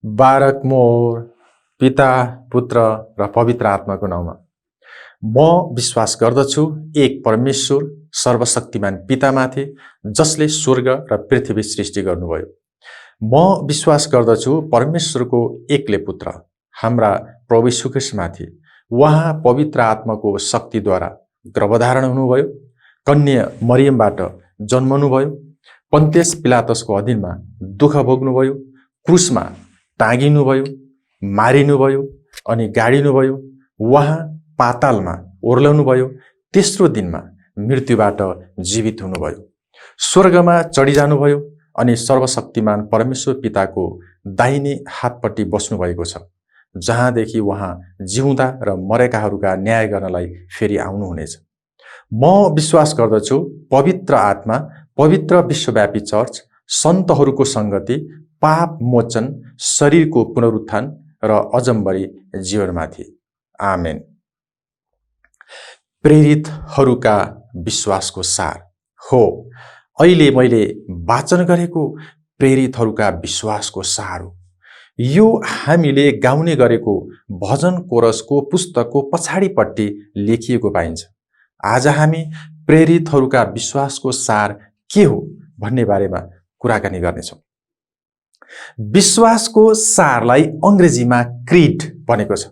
बारक more पिता पुत्र र पवित्र आत्माको नाउँमा म विश्वास गर्दछु एक परमेश्वर सर्वशक्तिमान पितामाथि जसले स्वर्ग र पृथ्वी सृष्टि गर्नुभयो। म विश्वास गर्दछु परमेश्वरको एक्लै पुत्र हाम्रा प्रभु यीशु ख्रीष्टमाथि उहाँ पवित्र आत्माको शक्तिद्वारा गर्भधारण हुनुभयो, कन्या मरियमबाट जन्मनुभयो, पन्तियस पिलातसको अधीनमा दुःख भोग्नुभयो, क्रुसमा टाँगिनुभयो, मारिनुभयो अनि गाडिनुभयो, उहाँ पातालमा ओर्लनुभयो, तेस्रो दिनमा मृत्युबाट जीवित हुनुभयो, स्वर्गमा चढिजानुभयो अनि सर्वशक्तिमान परमेश्वर पिताको दाहिने हातपट्टि बस्नुभएको छ, जहाँदेखि उहाँ जिउँदा र मरेकाहरूका न्याय गर्नलाई फेरि आउनुहुनेछ। म विश्वास गर्दछु पवित्र आत्मा, पवित्र विश्वव्यापी चर्च, सन्तहरूको संगति, पाप मोचन, शरीरको पुनरुत्थान र अजम्बरी जीवनमाथि। आमेन। प्रेरितहरूका विश्वासको सार हो अहिले मैले वाचन गरेको प्रेरितहरूका विश्वासको सार हो। यो हामीले गाउने गरेको भजन कोरसको पुस्तकको पछाडिपट्टि लेखिएको पाइन्छ। आज हामी प्रेरितहरूका विश्वासको सार के हो भन्ने बारेमा कुराकानी गर्नेछौँ। विश्वासको सारलाई अंग्रेजीमा क्रीड भनेको छ।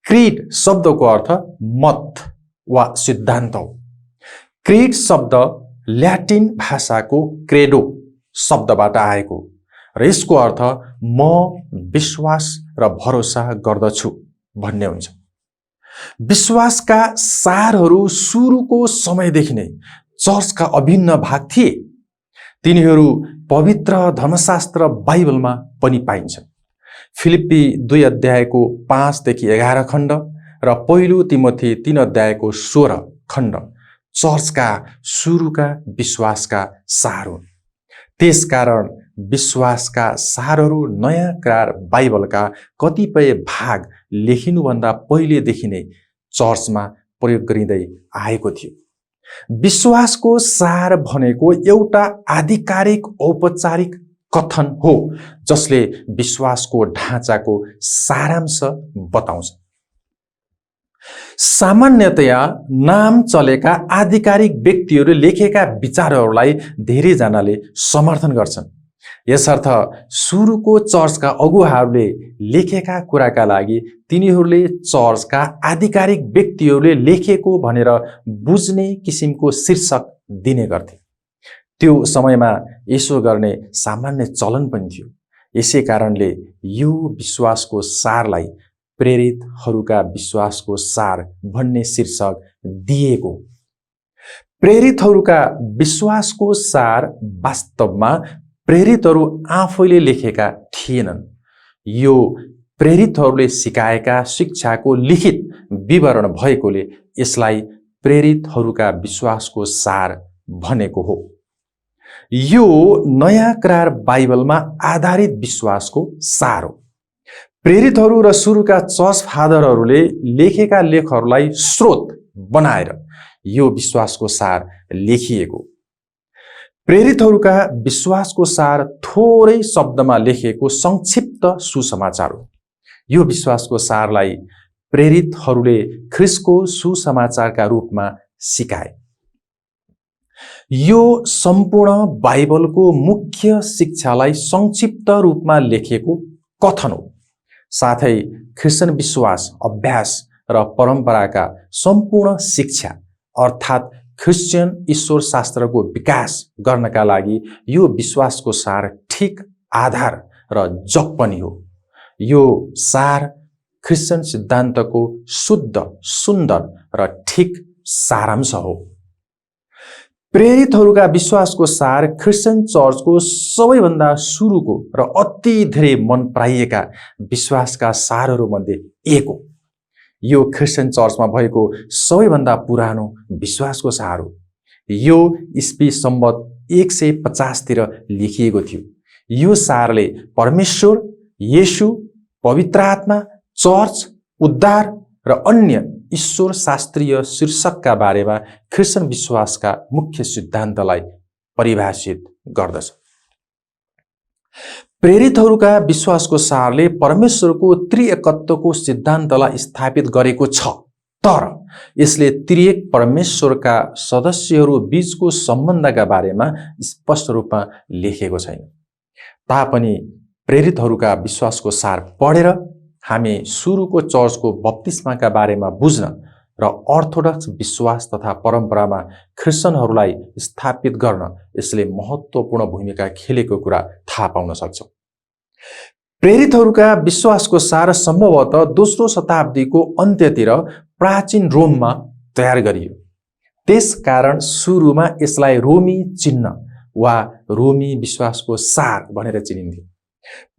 क्रीड शब्दको अर्थ मत वा सिद्धान्त हो। क्रीड शब्द ल्याटिन भाषाको क्रेडो शब्दबाट आएको र यसको अर्थ म विश्वास र भरोसा गर्दछु भन्ने हुन्छ। विश्वासका सारहरू सुरुको समयदेखि नै चर्चका अभिन्न भाग थिए। तिनीहरू पवित्र धर्मशास्त्र बाइबलमा पनि पाइन्छन्। फिलिप्पी 2 अध्यायको 5 देखि 11 खण्ड र पहिलो तिमोथी 3 अध्यायको 16 खण्ड चर्चका सुरुका विश्वासका सार हुन्। त्यसकारण विश्वासका सारहरू नयाँ करार बाइबलका कतिपय भाग लेखिनुभन्दा पहिलेदेखि नै चर्चमा प्रयोग गरिँदै आएको थियो। विश्वासको सार भनेको एउटा आधिकारिक औपचारिक कथन हो जसले विश्वासको ढाँचाको सारांश बताउँछ। सामान्यतया नाम चलेका आधिकारिक व्यक्तिहरूले लेखेका विचारहरूलाई धेरैजनाले समर्थन गर्छन्। यसर्थ सुरुको चर्चका अगुवाहरूले लेखेका कुराका लागि तिनीहरूले चर्चका आधिकारिक व्यक्तिहरूले लेखेको भनेर बुझ्ने किसिमको शीर्षक दिने गर्थे। त्यो समयमा यसो गर्ने सामान्य चलन पनि थियो। यसै कारणले यो विश्वासको सारलाई प्रेरितहरूका विश्वासको सार भन्ने शीर्षक दिएको। प्रेरितहरूका विश्वासको सार वास्तवमा प्रेरितहरू आफैले लेखेका थिएनन्। यो प्रेरितहरूले सिकाएका शिक्षाको लिखित विवरण भएकोले यसलाई प्रेरितहरूका विश्वासको सार भनेको हो। यो नयाँ करार बाइबलमा आधारित विश्वासको सार हो। प्रेरितहरू र सुरुका चर्च फादरहरूले लेखेका लेखहरूलाई स्रोत बनाएर यो विश्वासको सार लेखिएको। प्रेरितहरूका विश्वासको सार थोरै शब्दमा लेखिएको संक्षिप्त सुसमाचार हो। यो विश्वासको सारलाई प्रेरितहरूले ख्रीष्टको सुसमाचारका रूपमा सिकाए। यो सम्पूर्ण बाइबलको मुख्य शिक्षालाई संक्षिप्त रूपमा लेखेको कथन हो। साथै क्रिस्चियन विश्वास, अभ्यास र परम्पराका सम्पूर्ण शिक्षा अर्थात् क्रिस्चियन ईश्वर शास्त्रको विकास गर्नका लागि यो विश्वासको सार ठिक आधार र जग पनि हो। यो सार क्रिस्चियन सिद्धान्तको शुद्ध, सुन्दर र ठिक सारांश हो। प्रेरितहरूका विश्वासको सार क्रिस्चियन चर्चको सबैभन्दा सुरुको र अति धेरै मन पराइएका विश्वासका सारहरूमध्ये एक हो। यो क्रिस्चियन चर्चमा भएको सबैभन्दा पुरानो विश्वासको सार हो। यो ईस्वी सम्वत 150 तिर लेखिएको थियो। यो सारले परमेश्वर, येशू, पवित्र आत्मा, चर्च, उद्धार र अन्य ईश्वर शास्त्रीय शीर्षकका बारेमा क्रिस्चियन विश्वासका मुख्य सिद्धान्तलाई परिभाषित गर्दछ। प्रेरितहरूका विश्वासको सारले परमेश्वरको त्रिएकत्वको सिद्धान्तलाई स्थापित गरेको छ, तर यसले त्रिएक परमेश्वरका सदस्यहरू बीचको सम्बन्धका बारेमा स्पष्ट रूपमा लेखेको छैन। तापनि प्रेरितहरूका विश्वासको सार पढेर हामी सुरुको चर्चको बप्तिस्माका बारेमा बुझ्न र अर्थोडक्स विश्वास तथा परम्परामा ख्रिस्चियनहरूलाई स्थापित गर्न यसले महत्त्वपूर्ण भूमिका खेलेको कुरा थाहा पाउन सक्छौँ। प्रेरितहरूका विश्वासको सार सम्भवतः दोस्रो शताब्दीको अन्त्यतिर प्राचीन रोममा तयार गरियो। त्यसकारण सुरुमा यसलाई रोमी चिन्ह वा रोमी विश्वासको सार भनेर चिनिन्थ्यो।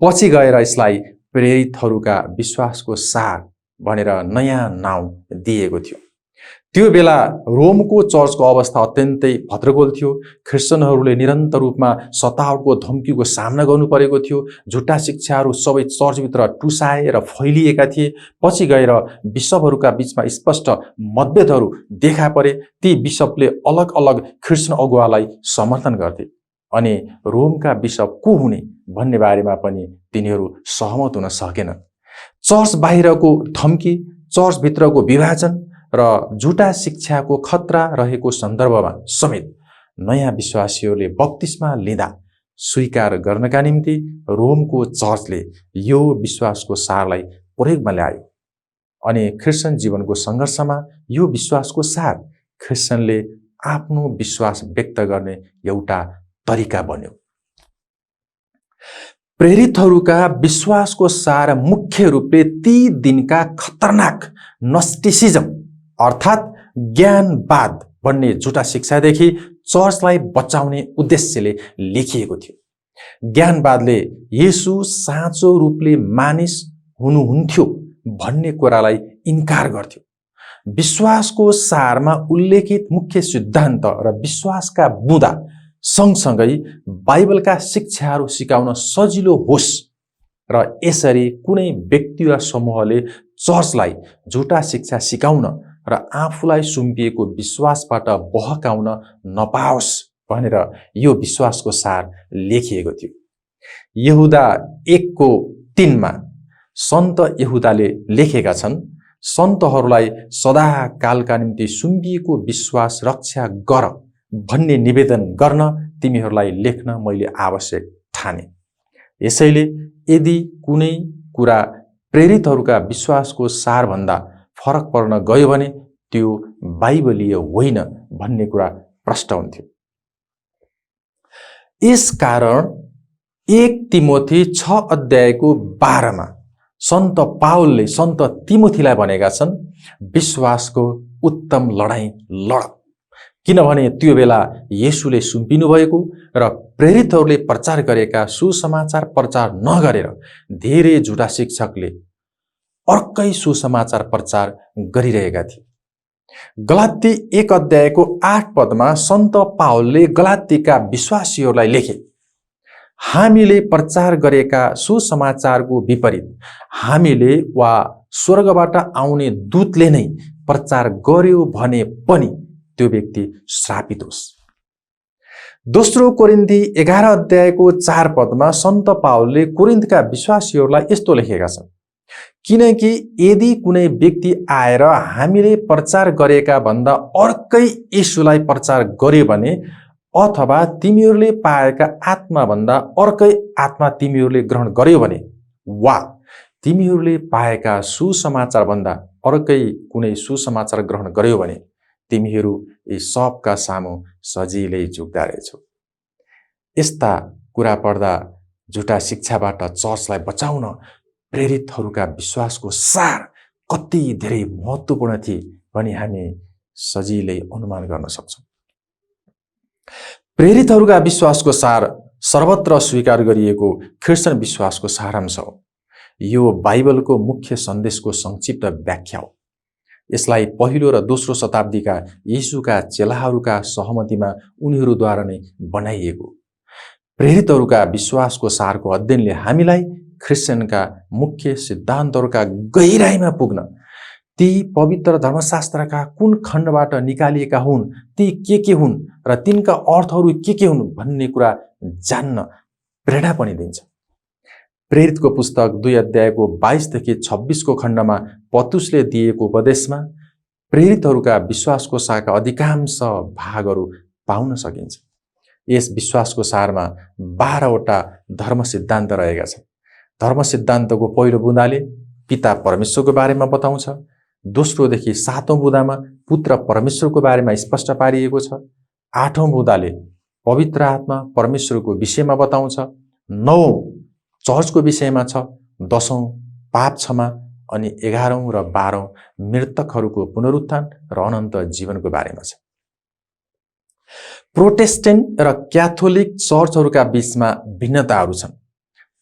पछि गएर यसलाई प्रेरितहरूका विश्वासको सार भनेर नयाँ नाउँ दिएको थियो। त्यो बेला रोमको चर्चको अवस्था अत्यन्तै भद्रगोल थियो। ख्रिस्चियनहरूले निरन्तर रूपमा सतावटको धम्कीको सामना गर्नु परेको थियो। झुटा शिक्षाहरू सबै चर्चभित्र टुसाए र फैलिएका थिए। पछि गएर बिशपहरूका बीचमा स्पष्ट मतभेदहरू देखा परे। ती बिशपले अलग अलग ख्रिस्चियन अगुवालाई समर्थन गर्थे अनि रोमका बिशप को हुने भन्ने बारेमा पनि तिनीहरू सहमत हुन सकेनन्। चर्च बाहिरको धम्की, चर्चभित्रको विभाजन र झुटा शिक्षाको खतरा रहेको सन्दर्भमा समेत नयाँ विश्वासीहरूले बप्तिस्मा लिँदा स्वीकार गर्नका निम्ति रोमको चर्चले यो विश्वासको सारलाई प्रयोगमा ल्यायो अनि ख्रिस्चियन जीवनको सङ्घर्षमा यो विश्वासको सार ख्रिस्चियनले आफ्नो विश्वास व्यक्त गर्ने एउटा तरिका बन्यो। प्रेरितहरूका विश्वासको सार मुख्य रूपले ती दिनका खतरनाक नस्टिसिजम अर्थात् ज्ञानवाद भन्ने झुटा शिक्षादेखि चर्चलाई बचाउने उद्देश्यले लेखिएको थियो। ज्ञानवादले येशू साँचो रूपले मानिस हुनुहुन्थ्यो भन्ने कुरालाई इन्कार गर्थ्यो। विश्वासको सारमा उल्लेखित मुख्य सिद्धान्त र विश्वासका बुँदा सँगसँगै बाइबलका शिक्षाहरू सिकाउन सजिलो होस् र यसरी कुनै व्यक्ति वा समूहले चर्चलाई झुटा शिक्षा सिकाउन र आफूलाई सुम्पिएको विश्वासबाट बहकाउन नपाओस् भनेर यो विश्वासको सार लेखिएको थियो। यहुदा 1:3 सन्त यहुदाले लेखेका छन्, सन्तहरूलाई सदाकालका निम्ति सुम्पिएको विश्वास रक्षा गर भन्ने निवेदन गर्न तिमीहरूलाई लेख्न मैले आवश्यक ठाने। यसैले यदि कुनै कुरा प्रेरितहरूका विश्वासको सारभन्दा फरक पर्न गयो भने त्यो बाइबलीय होइन भन्ने कुरा प्रष्ट हुन्थ्यो। यसकारण 1 तिमोथी 6:12 सन्त पावलले सन्त तिमोथीलाई भनेका छन्, विश्वासको उत्तम लडाईँ लड, किनभने त्यो बेला येशूले सुम्पिनु भएको र प्रेरितहरूले प्रचार गरेका सुसमाचार प्रचार नगरेर धेरै झुटा शिक्षकले अर्कै सुसमाचार प्रचार गरिरहेका थिए। गलाती 1:8 सन्त पावलले गलातीका विश्वासीहरूलाई लेखे, हामीले प्रचार गरेका सुसमाचारको विपरीत हामीले वा स्वर्गबाट आउने दूतले नै प्रचार गर्यो भने पनि त्यो व्यक्ति श्रापित होस्। दोस्रो कोरिन्थी 11:4 सन्त पावलले कोरिन्थका विश्वासीहरूलाई यस्तो लेखेका छन्, किनकि यदि कुनै व्यक्ति आएर हामीले प्रचार गरेका भन्दा अर्कै येशूलाई प्रचार गर्यो भने अथवा तिमीहरूले पाएका आत्मा भन्दा अर्कै आत्मा तिमीहरूले ग्रहण गर्यो भने वा तिमीहरूले पाएका सुसमाचार भन्दा अर्कै कुनै सुसमाचार ग्रहण गर्यो भने तिमीहरू यी सबका सामु सजिलै झुक्दा रहेछौ। यस्ता कुरा पढ्दा झुटा शिक्षाबाट चर्चलाई बचाउन प्रेरितहरूका विश्वासको सार कति धेरै महत्त्वपूर्ण थिए भनी हामी सजिलै अनुमान गर्न सक्छौँ। प्रेरितहरूका विश्वासको सार सर्वत्र स्वीकार गरिएको ख्रिस्चियन विश्वासको सारांश हो। यो बाइबलको मुख्य सन्देशको संक्षिप्त व्याख्या हो। यसलाई पहिलो र दोस्रो शताब्दीका येशूका चेलाहरूका सहमतिमा उनीहरूद्वारा नै बनाइएको। प्रेरितहरूका विश्वासको सारको अध्ययनले हामीलाई ख्रिस्चियनका मुख्य सिद्धान्तहरूका गहिराइमा पुग्न, ती पवित्र धर्मशास्त्रका कुन खण्डबाट निकालिएका हुन्, ती के हुन् र तिनका अर्थहरू के हुन् भन्ने कुरा जान्न प्रेरणा पनि दिन्छ। प्रेरितको पुस्तक 2 अध्यायको 22 देखि 26 खण्डमा पत्रुसले दिएको उपदेशमा प्रेरितहरूका विश्वासको सारका अधिकांश भागहरू पाउन सकिन्छ। यस विश्वासको सारमा 12वटा धर्म सिद्धान्त रहेका छन्। धर्म सिद्धान्तको पहिलो बुँदाले पिता परमेश्वरको बारेमा बताउँछ। दोस्रोदेखि 7औं बुँदामा पुत्र परमेश्वरको बारेमा स्पष्ट पारिएको छ। 8औं बुँदाले पवित्र आत्मा परमेश्वरको विषयमा बताउँछ। 9औं चर्चको विषयमा छ। 10औं पाप क्षमा अनि 11औं र 12औं मृतकहरूको पुनरुत्थान र अनन्त जीवनको बारेमा छ। प्रोटेस्टेन्ट र क्याथोलिक चर्चहरूका बीचमा भिन्नताहरू छन्,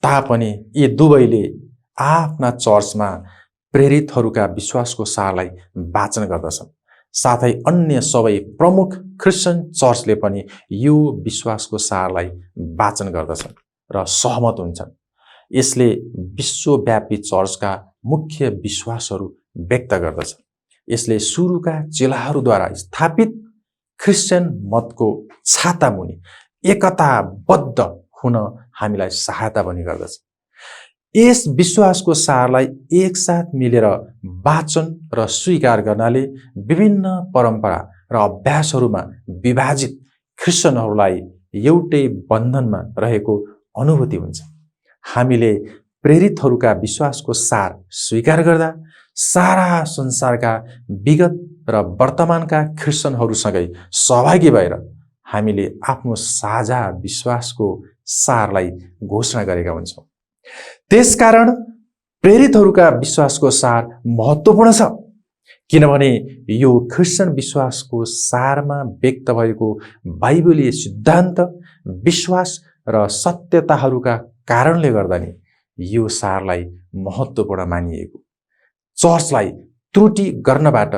तापनि यी दुवैले आफ्ना चर्चमा प्रेरितहरूका विश्वासको सारलाई वाचन गर्दछन्। साथै अन्य सबै प्रमुख क्रिस्चियन चर्चले पनि यो विश्वासको सारलाई वाचन गर्दछन् र सहमत हुन्छन्। यसले विश्वव्यापी चर्चका मुख्य विश्वासहरू व्यक्त गर्दछ। यसले सुरुका चेलाहरूद्वारा स्थापित क्रिस्चियन मतको छातामुनि एकताबद्ध हुन हामीलाई सहायता पनि गर्दछ। यस विश्वासको सारलाई एकसाथ मिलेर वाचन र स्वीकार गर्नाले विभिन्न परम्परा र अभ्यासहरूमा विभाजित क्रिस्चियनहरूलाई एउटै बन्धनमा रहेको अनुभूति हुन्छ। हामीले प्रेरितहरूका विश्वासको सार स्वीकार गर्दा सारा संसारका विगत र वर्तमानका क्रिस्चियनहरूसँगै सहभागी भएर हामीले आफ्नो साझा विश्वासको सारलाई घोषणा गरेका हुन्छौँ। त्यसकारण प्रेरितहरूका विश्वासको सार महत्त्वपूर्ण छ, किनभने यो क्रिस्चियन विश्वासको सारमा व्यक्त भएको बाइबलीय सिद्धान्त, विश्वास र सत्यताहरूका कारणले गर्दा नि यो सारलाई महत्त्वपूर्ण मानिएको। चर्चलाई त्रुटि गर्नबाट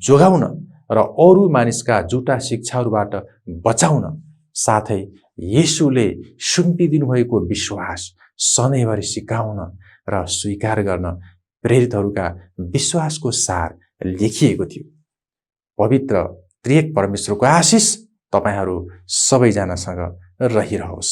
जोगाउन र अरू मानिसका झुटा शिक्षाहरूबाट बचाउन, साथै येशूले सुम्पिदिनु भएको विश्वास सधैँभरि सिकाउन र स्वीकार गर्न प्रेरितहरूका विश्वासको सार लेखिएको थियो। पवित्र त्रिएक परमेश्वरको आशिष तपाईहरू सबैजनासँग रहिरहोस्।